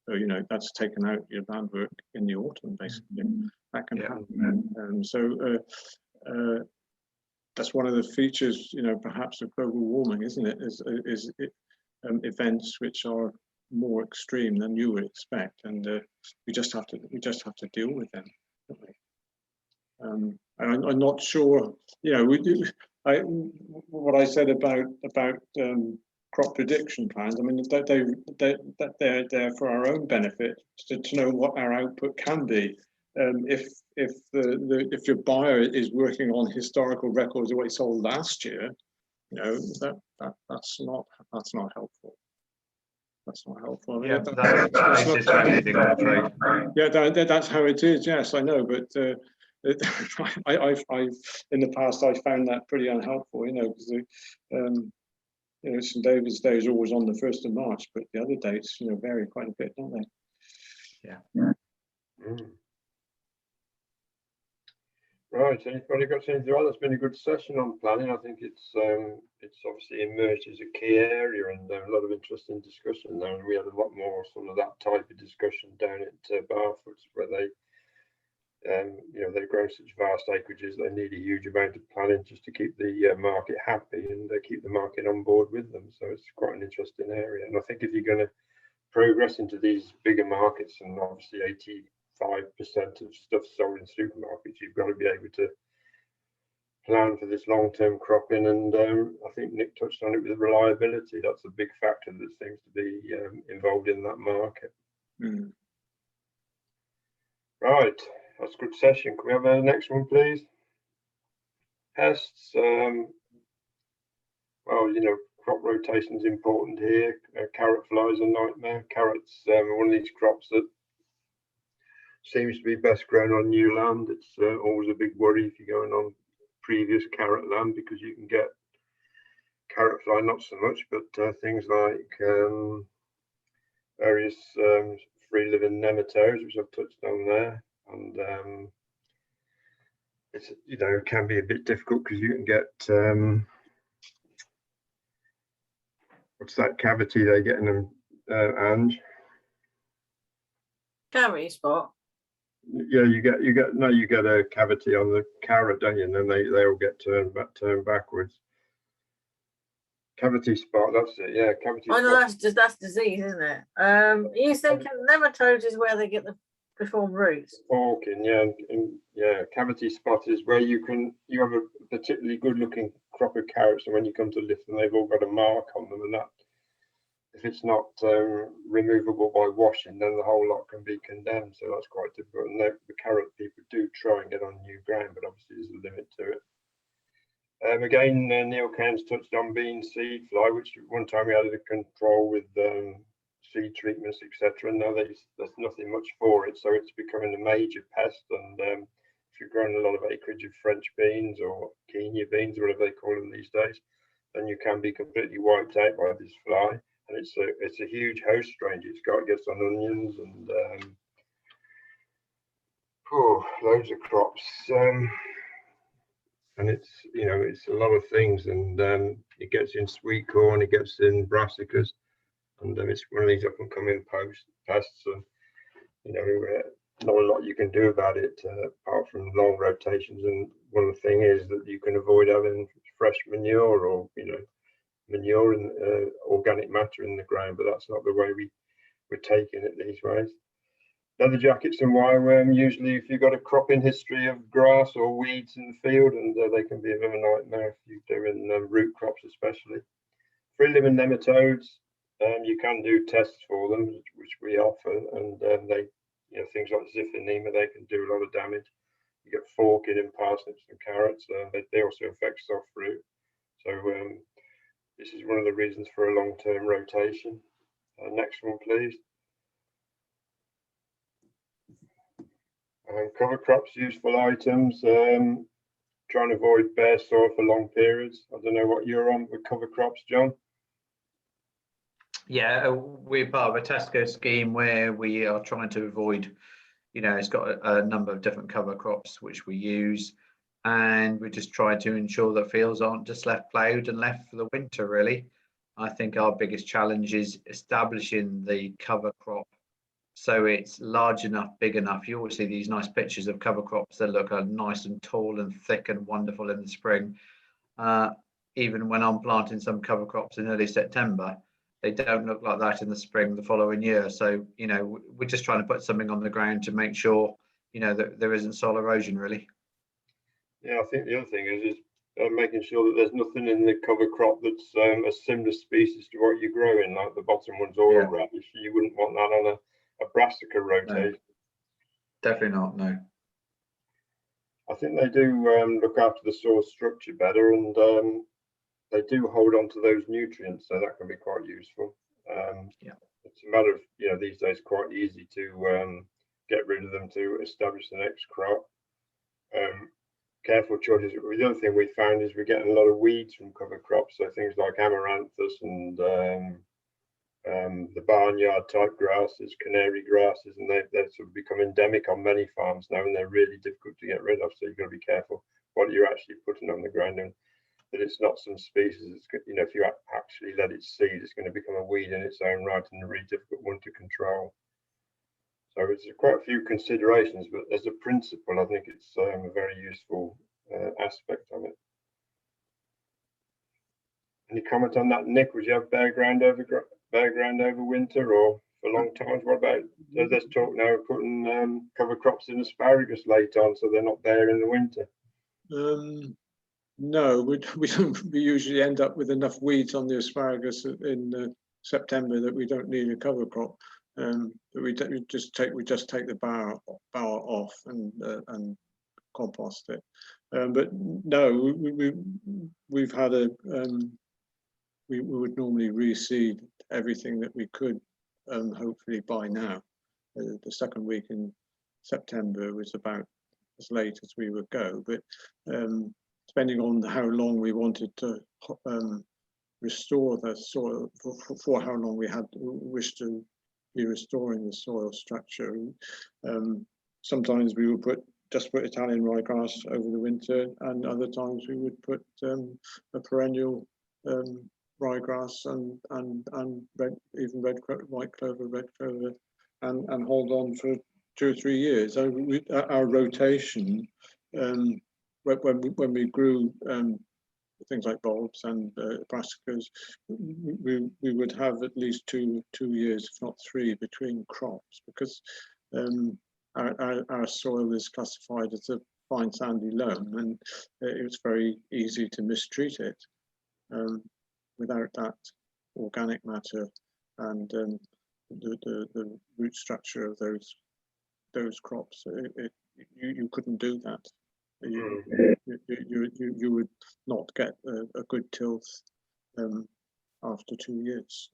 So, you know, that's taken out your land work in the autumn, basically. That can happen. So that's one of the features, you know, perhaps of global warming, isn't it? Is events which are more extreme than you would expect, and we just have to deal with them, don't we? And I'm not sure, you know, what I said about crop prediction plans. I mean, they're there for our own benefit to know what our output can be. If your buyer is working on historical records of what he sold last year, you know, that's not helpful. That's not helpful. I mean, that's how it is. Yes, I know, but I've in the past I found that pretty unhelpful. You know, because you know, St. David's Day is always on the 1st of March, but the other dates, you know, vary quite a bit, don't they? Yeah. Right, anybody got anything to add? It's been a good session on planning. I think it's obviously emerged as a key area, and a lot of interesting discussion there. And we had a lot more sort of that type of discussion down at Barfoot's, where they, you know, they're growing such vast acreages. They need a huge amount of planning just to keep the market happy, and they keep the market on board with them. So it's quite an interesting area. And I think if you're going to progress into these bigger markets, and obviously 85% of stuff sold in supermarkets, you've got to be able to plan for this long-term cropping. And I think Nick touched on it with reliability. That's a big factor that seems to be involved in that market. Right, that's a good session. Can we have the next one, please? Pests. Well, you know, crop rotation is important here. Carrot flies are a nightmare. Carrots are one of these crops that seems to be best grown on new land. It's always a big worry if you're going on previous carrot land, because you can get carrot fly, not so much, but things like various free living nematodes, which I've touched on there. And it's, you know, it can be a bit difficult because you can get what's that cavity they get in them, Ange? Cavity spot. Yeah, you get a cavity on the carrot, don't you? And then they all get turned backwards. Cavity spot, that's it. Yeah, cavity spot. I know that's disease, isn't it? Are you thinking nematodes is where they get the deformed roots? Forking, yeah, yeah. Cavity spot is where you have a particularly good looking crop of carrots, and when you come to lift them, they've all got a mark on them, and that, if it's not removable by washing, then the whole lot can be condemned. So that's quite difficult. And the carrot people do try and get on new ground, but obviously there's a limit to it. Again, Neil Cairns touched on bean seed fly, which one time we had to control with seed treatments, etc. And now there's nothing much for it, so it's becoming a major pest. And if you're growing a lot of acreage of French beans or Kenya beans, or whatever they call them these days, then you can be completely wiped out by this fly. And it's a huge host range. It gets on onions and loads of crops. And it's, you know, it's a lot of things, and it gets in sweet corn, it gets in brassicas, and it's one of these up and coming pests. And you know, not a lot you can do about it apart from long rotations. And one thing is that you can avoid having fresh manure, or you know, manure and organic matter in the ground, but that's not the way we're taking it these ways. Leather jackets and wireworm, usually if you've got a cropping history of grass or weeds in the field, and they can be a bit of a nightmare if you're doing root crops especially. Free-limb and nematodes, you can do tests for them, which we offer, and they, things like ziffinema, they can do a lot of damage. You get forking in parsnips and carrots, they also affect soft fruit. So this is one of the reasons for a long-term rotation. Next one, please. Cover crops, useful items, trying to avoid bare soil for long periods. I don't know what you're on with cover crops, John. Yeah, we're part of a Tesco scheme where we are trying to avoid, it's got a number of different cover crops which we use, and we just try to ensure that fields aren't just left ploughed and left for the winter, really. I think our biggest challenge is establishing the cover crop so it's large enough, big enough. You always see these nice pictures of cover crops that look nice and tall and thick and wonderful in the spring. Even when I'm planting some cover crops in early September, they don't look like that in the spring the following year. So, we're just trying to put something on the ground to make sure, that there isn't soil erosion, really. Yeah, I think the other thing is making sure that there's nothing in the cover crop that's a similar species to what you're growing, like the bottom one's oil radish. You wouldn't want that on a brassica rotation. No, definitely not, no. I think they do look after the soil structure better, and they do hold on to those nutrients, so that can be quite useful. It's a matter of, these days quite easy to get rid of them to establish the next crop. Careful choices. The other thing we found is we're getting a lot of weeds from cover crops, so things like amaranthus and the barnyard type grasses, canary grasses, and they've sort of become endemic on many farms now, and they're really difficult to get rid of. So you've got to be careful what you're actually putting on the ground, and that it's not some species. It's, if you actually let it seed, it's going to become a weed in its own right and a really difficult one to control. So it's quite a few considerations, but as a principle, I think it's a very useful aspect of it. Any comment on that, Nick? Would you have bare ground over winter or for long times? What about, there's talk now of putting cover crops in asparagus late on so they're not bare in the winter? No, we usually end up with enough weeds on the asparagus in September that we don't need a cover crop. We just take the bough off and compost it. But no, we've had we would normally reseed everything that we could, hopefully by now. The second week in September was about as late as we would go, but depending on how long we wanted to restore the soil, for how long we had wished to be restoring the soil structure. Sometimes we would just put Italian ryegrass over the winter, and other times we would put a perennial ryegrass and white clover, red clover, and hold on for 2 or 3 years. So our rotation, when we grew things like bulbs and brassicas, we would have at least two years, if not 3, between crops, because our soil is classified as a fine sandy loam, and it's very easy to mistreat it. Without that organic matter and the root structure of those crops, you couldn't do that. You would not get a good tilth after 2 years.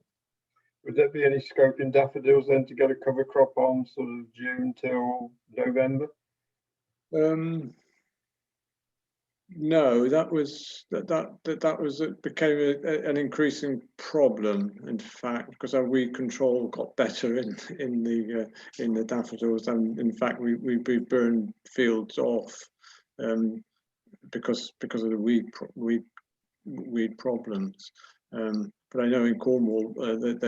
Would there be any scope in daffodils then to get a cover crop on sort of June till November? No, it became an increasing problem, in fact, because our weed control got better in the daffodils, and in fact we burned fields off because of the weed problems. But I know in Cornwall that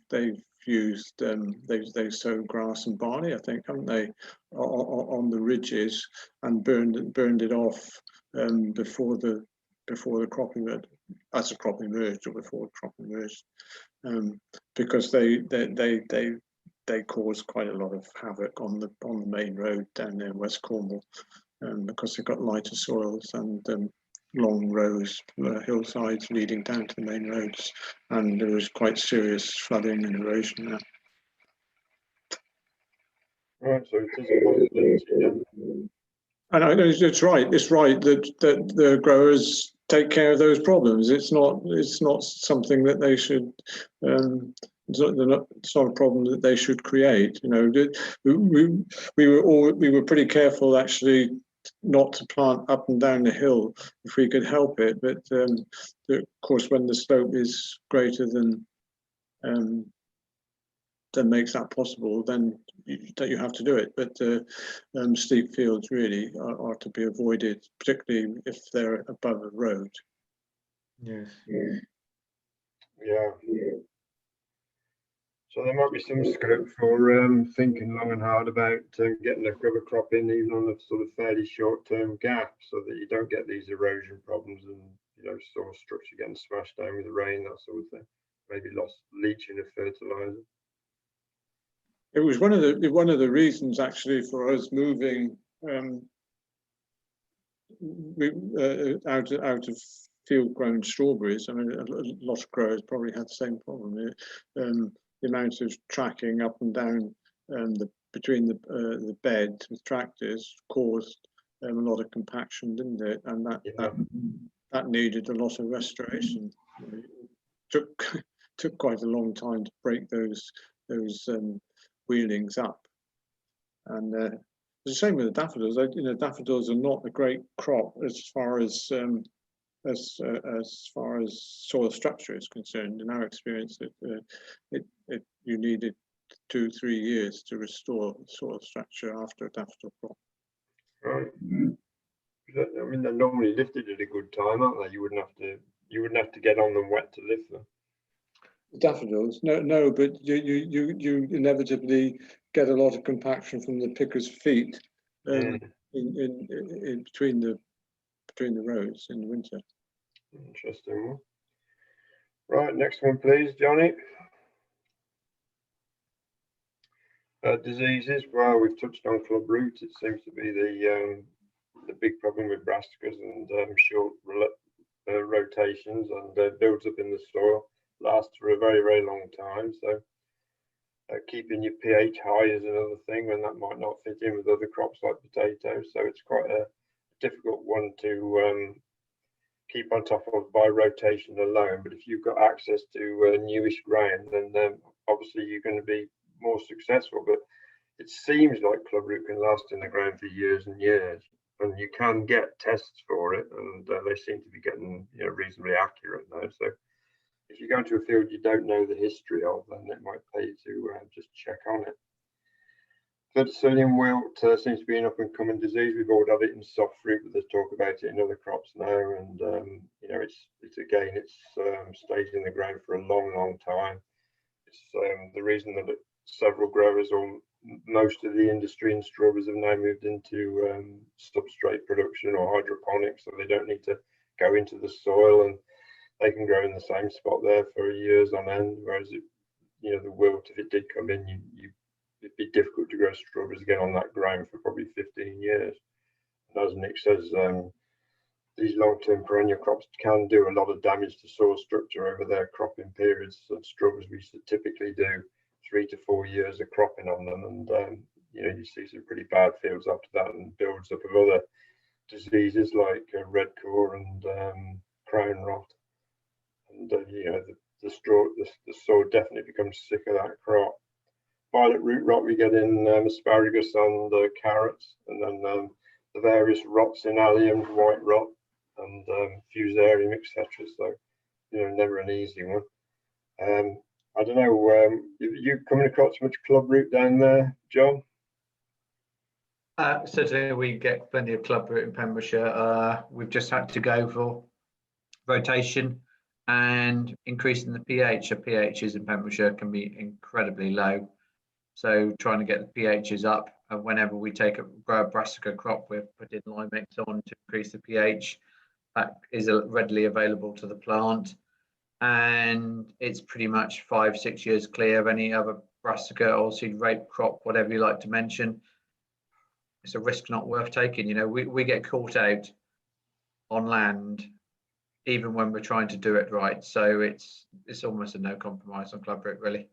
they've used they sow grass and barley, I think, haven't they, on the ridges, and burned it off before the crop emerged, as the crop emerged, or before the crop emerged, because they they cause quite a lot of havoc on the main road down there in West Cornwall, because they've got lighter soils and long rows, hillsides leading down to the main roads, and there was quite serious flooding and erosion there. Right, so it is a possibility, yeah. And I know it's right. It's right that the growers take care of those problems. It's not something that they should. It's not a problem that they should create. You know, we were pretty careful actually not to plant up and down the hill if we could help it. But of course, when the slope is greater than makes that possible, then you have to do it. But steep fields really are to be avoided, particularly if they're above a road. Yes. Yeah. So there might be some scope for thinking long and hard about getting a cover crop in, even on a sort of fairly short-term gap, so that you don't get these erosion problems and, you know, soil structure getting smashed down with the rain, that sort of thing. Maybe lost leaching of fertilizer. It was one of the reasons actually for us moving out of field-grown strawberries. I mean, a lot of growers probably had the same problem. The amount of tracking up and down between the beds with tractors caused a lot of compaction, didn't it? And that needed a lot of restoration. It took quite a long time to break those wheelings up. And it's the same with the daffodils. You know, daffodils are not a great crop as far as soil structure is concerned. In our experience, you needed 2-3 years to restore soil structure after a daffodil crop. Right. I mean, they're normally lifted at a good time, aren't they? You wouldn't have to get on them wet to lift them. Daffodils, no, but you inevitably get a lot of compaction from the picker's feet in between the rows in the winter. Interesting one. Right, next one, please, Johnny. Diseases. Well, we've touched on club root. It seems to be the big problem with brassicas and short rotations, and builds up in the soil. Lasts for a very, very long time. So keeping your pH high is another thing, and that might not fit in with other crops like potatoes. So it's quite a difficult one to keep on top of by rotation alone. But if you've got access to newish ground, then obviously you're going to be more successful. But it seems like club root can last in the ground for years and years, and you can get tests for it, and they seem to be getting, you know, reasonably accurate now. So if you go into a field you don't know the history of, then it might pay to just check on it. Verticillium wilt seems to be an up-and-coming disease. We've all had it in soft fruit, but there's talk about it in other crops now. And you know, it's stayed in the ground for a long, long time. It's the reason that several growers, or most of the industry in strawberries, have now moved into substrate production or hydroponics, so they don't need to go into the soil, and they can grow in the same spot there for years on end. Whereas the wilt, if it did come in, it'd be difficult to grow strawberries again on that ground for probably 15 years. And as Nick says, these long-term perennial crops can do a lot of damage to soil structure over their cropping periods. So strawberries, we typically do 3 to 4 years of cropping on them, and you see some pretty bad fields after that, and builds up of other diseases like red core and crown rot. And the soil definitely becomes sick of that crop. Violet root rot we get in asparagus and carrots, and then the various rots in alliums, white rot and fusarium, etc. So never an easy one. I don't know, are you coming across much club root down there, John? Certainly we get plenty of club root in Pembrokeshire. We've just had to go for rotation and increasing the pH. So pHs in Pembrokeshire can be incredibly low. So trying to get the pHs up, and whenever we grow a brassica crop, we're putting lime mix on to increase the pH. That is readily available to the plant, and it's pretty much 5-6 years clear of any other brassica, oilseed rape crop, whatever you like to mention, it's a risk not worth taking. You know, we get caught out on land even when we're trying to do it right. So it's almost a no compromise on clubroot, really.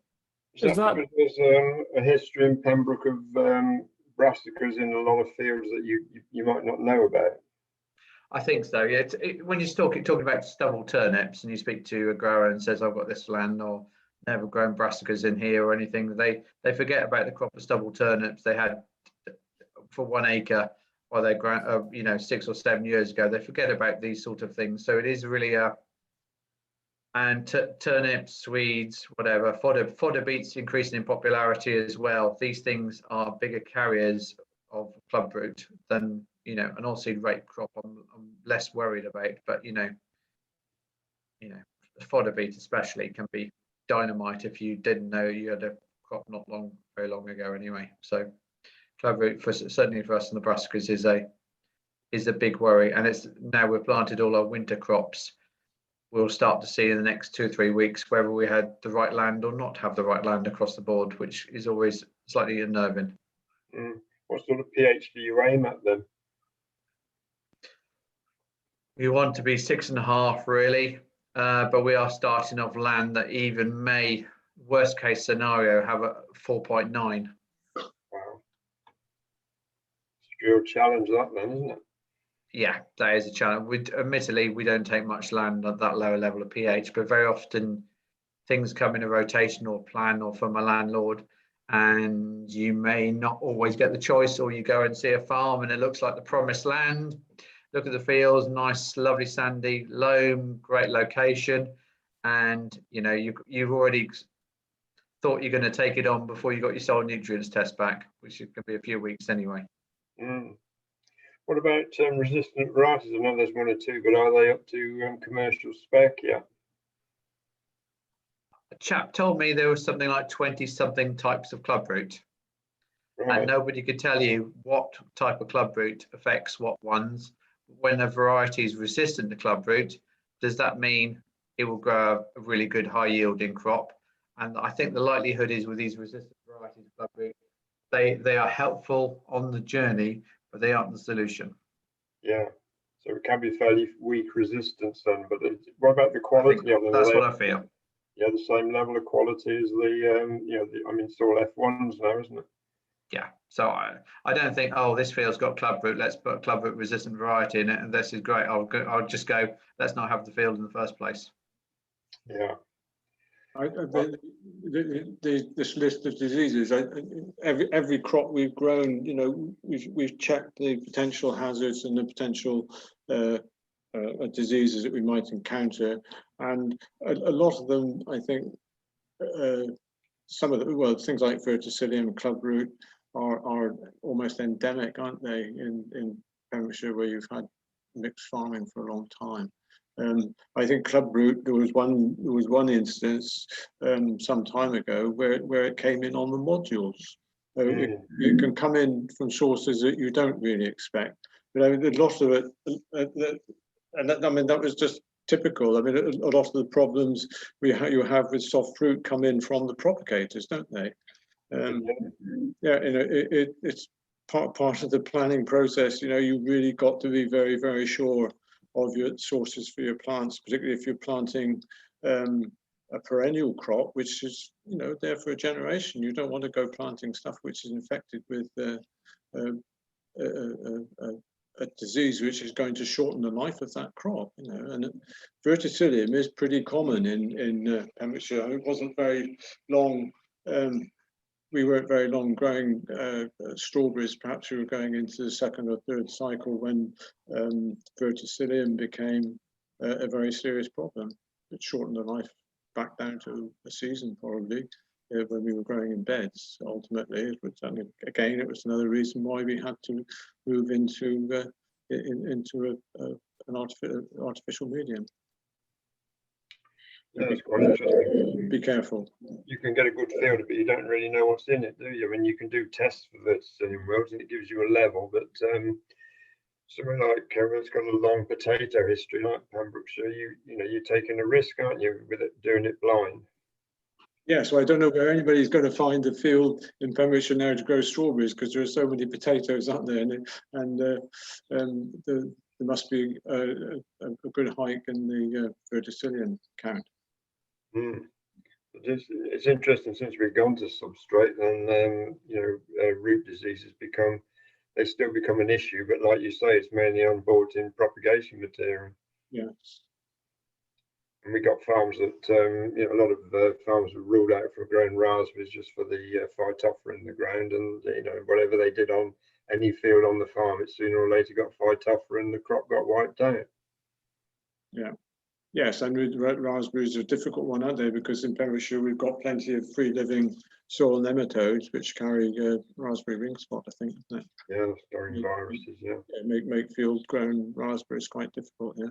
Is that because there's a history in Pembroke of brassicas in a lot of fields that you might not know about? I think so. Yeah. When you're talking about stubble turnips and you speak to a grower and says, "I've got this land," or "Never grown brassicas in here," or anything, they forget about the crop of stubble turnips they had for 1 acre while they grow, 6 or 7 years ago. They forget about these sort of things. So it is really and turnips, Swedes, whatever, fodder beets increasing in popularity as well. These things are bigger carriers of clubroot than, an oilseed rape crop. I'm less worried about, but fodder beet especially can be dynamite if you didn't know you had a crop not very long ago anyway. So clubroot, certainly for us in the brassicas, is a big worry. And it's now we've planted all our winter crops. We'll start to see in the next 2 or 3 weeks whether we had the right land or not have the right land across the board, which is always slightly unnerving. What sort of pH do you aim at then? We want to be 6.5 really, but we are starting off land that even may, worst case scenario, have a 4.9. Wow. It's a real challenge that then, isn't it? Yeah, that is a challenge. Admittedly, we don't take much land at that lower level of pH, but very often things come in a rotational plan or from a landlord, and you may not always get the choice, or you go and see a farm and it looks like the promised land. Look at the fields, nice, lovely sandy loam, great location, and you've already thought you're going to take it on before you got your soil nutrients test back, which could be a few weeks anyway. What about resistant varieties? I know there's 1 or 2, but are they up to commercial spec yet? A chap told me there was something like 20-something types of clubroot, Right. and nobody could tell you what type of clubroot affects what ones. When a variety is resistant to clubroot, does that mean it will grow a really good high-yielding crop? And I think the likelihood is with these resistant varieties of clubroot, they are helpful on the journey, but they aren't the solution. Yeah, so it can be fairly weak resistance then. But what about the quality of them? That's what I feel. Yeah, the same level of quality as it's all F1s now, isn't it? Yeah, so I don't think, oh, this field's got clubroot, let's put a clubroot resistant variety in it, and this is great. I'll just go, let's not have the field in the first place. Yeah. This list of diseases, every crop we've grown, we've checked the potential hazards and the potential diseases that we might encounter, and a lot of them, I think, some of the things like verticillium, clubroot are almost endemic, aren't they, in Pembrokeshire, where you've had mixed farming for a long time. I think clubroot, there was one instance some time ago where it came in on the modules. It can come in from sources that you don't really expect. But I mean, a lot of it, that was just typical. I mean, a lot of the problems you have with soft fruit come in from the propagators, don't they? It's part of the planning process. You really got to be very, very sure of your sources for your plants, particularly if you're planting a perennial crop, which is there for a generation. You don't want to go planting stuff which is infected with a disease which is going to shorten the life of that crop. And verticillium is pretty common in Pembrokeshire. It wasn't very long. We weren't very long growing strawberries. Perhaps we were going into the 2nd or 3rd cycle when verticillium became a very serious problem. It shortened the life back down to a season probably when we were growing in beds. Ultimately, again, it was another reason why we had to move into an artificial medium. That's quite interesting. Be careful. You can get a good field, but you don't really know what's in it, do you? I mean, you can do tests for verticillium wilt, and it gives you a level, but somewhere like it's got a long potato history like Pembrokeshire, you're taking a risk, aren't you, with it, doing it blind? Yeah, so I don't know where anybody's going to find a field in Pembrokeshire now to grow strawberries, because there are so many potatoes out there, and there must be a good hike in the verticillion count. It's interesting, since we've gone to substrate, then root diseases they still become an issue, but like you say, it's mainly on board in propagation material. Yeah. And we got farms that a lot of farms were ruled out for growing raspberries just for the phytophthora in the ground, and whatever they did on any field on the farm, it sooner or later got phytophthora and the crop got wiped out. Yeah. Yes, and raspberries are a difficult one, aren't they? Because in Pembrokeshire we've got plenty of free-living soil nematodes which carry raspberry ring spot, I think, isn't it? Yeah, storing viruses. Yeah. Make field-grown raspberries quite difficult. Yeah.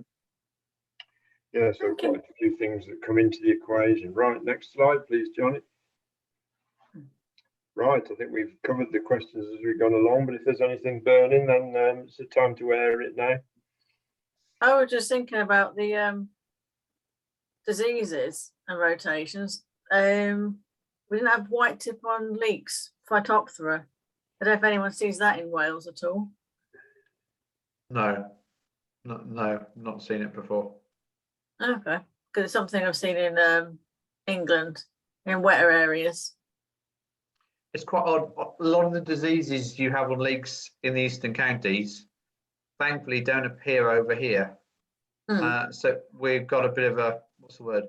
Yeah, so quite a few things that come into the equation. Right, next slide, please, Johnny. Right, I think we've covered the questions as we've gone along, but if there's anything burning, then it's the time to air it now. I was just thinking about the diseases and rotations. We didn't have white tip on leeks, phytophthora. I don't know if anyone sees that in Wales at all. No, not seen it before. Okay, because it's something I've seen in England in wetter areas. It's quite odd. A lot of the diseases you have on leeks in the eastern counties, thankfully, don't appear over here. So we've got a bit of a, what's the word?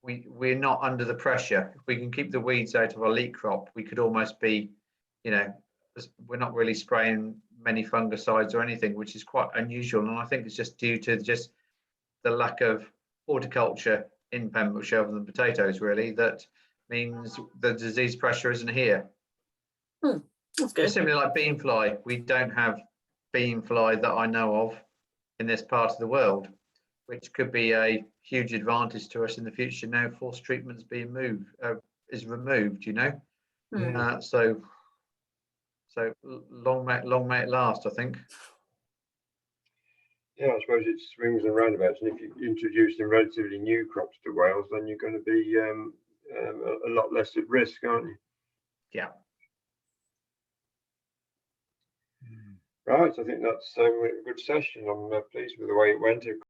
We're not under the pressure. If we can keep the weeds out of our leek crop, we could almost be, we're not really spraying many fungicides or anything, which is quite unusual. And I think it's just due to just the lack of horticulture in Pembrokeshire other than potatoes, really. That means the disease pressure isn't here. That's good. It's similar like bean fly. We don't have bean fly that I know of in this part of the world, which could be a huge advantage to us in the future. Now forced treatment's being is removed, so long may it last, I think. Yeah, I suppose it swings and roundabouts, and if you introduce in relatively new crops to Wales, then you're going to be a lot less at risk, aren't you? Yeah. Right, I think that's a good session. I'm pleased with the way it went.